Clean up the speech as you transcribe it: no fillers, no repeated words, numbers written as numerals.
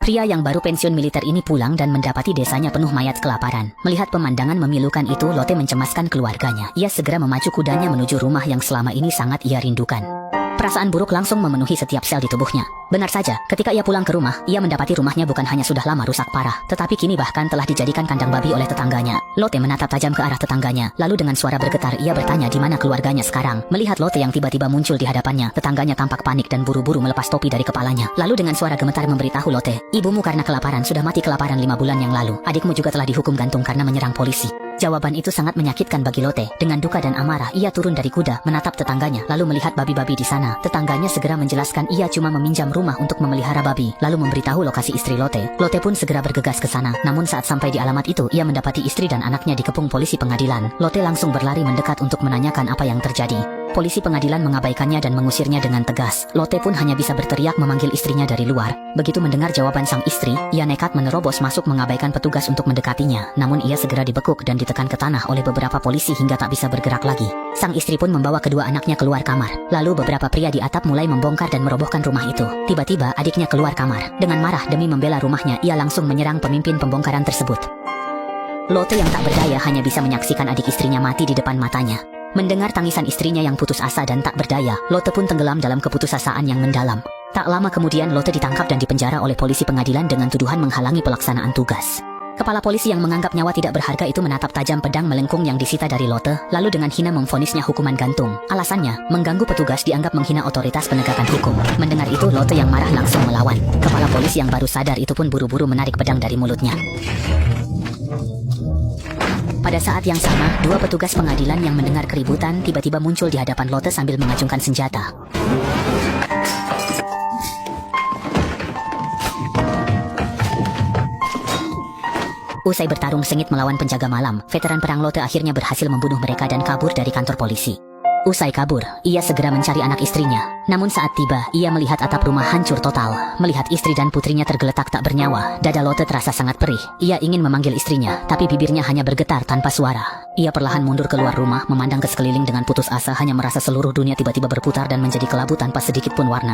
Pria yang baru pensiun militer ini pulang dan mendapati desanya penuh mayat kelaparan. Melihat pemandangan memilukan itu, Lotte mencemaskan keluarganya. Ia segera memacu kudanya menuju rumah yang selama ini sangat ia rindukan. Perasaan buruk langsung memenuhi setiap sel di tubuhnya. Benar saja, ketika ia pulang ke rumah, ia mendapati rumahnya bukan hanya sudah lama rusak parah, tetapi kini bahkan telah dijadikan kandang babi oleh tetangganya. Lotte menatap tajam ke arah tetangganya, lalu dengan suara bergetar ia bertanya di mana keluarganya sekarang. Melihat Lotte yang tiba-tiba muncul di hadapannya, tetangganya tampak panik dan buru-buru melepas topi dari kepalanya. Lalu dengan suara gemetar memberitahu Lotte, ibumu karena kelaparan sudah mati kelaparan 5 bulan yang lalu. Adikmu juga telah dihukum gantung karena menyerang polisi. Jawaban itu sangat menyakitkan bagi Lotte. Dengan duka dan amarah, ia turun dari kuda, menatap tetangganya, lalu melihat babi-babi di sana. Tetangganya segera menjelaskan ia cuma meminjam rumah untuk memelihara babi, lalu memberitahu lokasi istri Lotte. Lotte pun segera bergegas ke sana. Namun saat sampai di alamat itu, ia mendapati istri dan anaknya dikepung polisi pengadilan. Lotte langsung berlari mendekat untuk menanyakan apa yang terjadi. Polisi pengadilan mengabaikannya dan mengusirnya dengan tegas. Lotte pun hanya bisa berteriak memanggil istrinya dari luar. Begitu mendengar jawaban sang istri, ia nekat menerobos masuk mengabaikan petugas untuk mendekatinya. Namun ia segera dibekuk dan ditekan ke tanah oleh beberapa polisi hingga tak bisa bergerak lagi. Sang istri pun membawa kedua anaknya keluar kamar. Lalu beberapa pria di atap mulai membongkar dan merobohkan rumah itu. Tiba-tiba adiknya keluar kamar. Dengan marah demi membela rumahnya, ia langsung menyerang pemimpin pembongkaran tersebut. Lotte yang tak berdaya hanya bisa menyaksikan adik istrinya mati di depan matanya. Mendengar tangisan istrinya yang putus asa dan tak berdaya, Lotte pun tenggelam dalam keputusasaan yang mendalam. Tak lama kemudian Lotte ditangkap dan dipenjara oleh polisi pengadilan dengan tuduhan menghalangi pelaksanaan tugas. Kepala polisi yang menganggap nyawa tidak berharga itu menatap tajam pedang melengkung yang disita dari Lotte, lalu dengan hina memvonisnya hukuman gantung. Alasannya, mengganggu petugas dianggap menghina otoritas penegakan hukum. Mendengar itu, Lotte yang marah langsung melawan. Kepala polisi yang baru sadar itu pun buru-buru menarik pedang dari mulutnya. Pada saat yang sama, dua petugas pengadilan yang mendengar keributan tiba-tiba muncul di hadapan Lotte sambil mengacungkan senjata. Usai bertarung sengit melawan penjaga malam, veteran perang Lotte akhirnya berhasil membunuh mereka dan kabur dari kantor polisi. Usai kabur, ia segera mencari anak istrinya. Namun saat tiba, ia melihat atap rumah hancur total. Melihat istri dan putrinya tergeletak tak bernyawa, dada Lotte terasa sangat perih. Ia ingin memanggil istrinya, tapi bibirnya hanya bergetar tanpa suara. Ia perlahan mundur keluar rumah, memandang ke sekeliling dengan putus asa, hanya merasa seluruh dunia tiba-tiba berputar dan menjadi kelabu tanpa sedikit pun warna.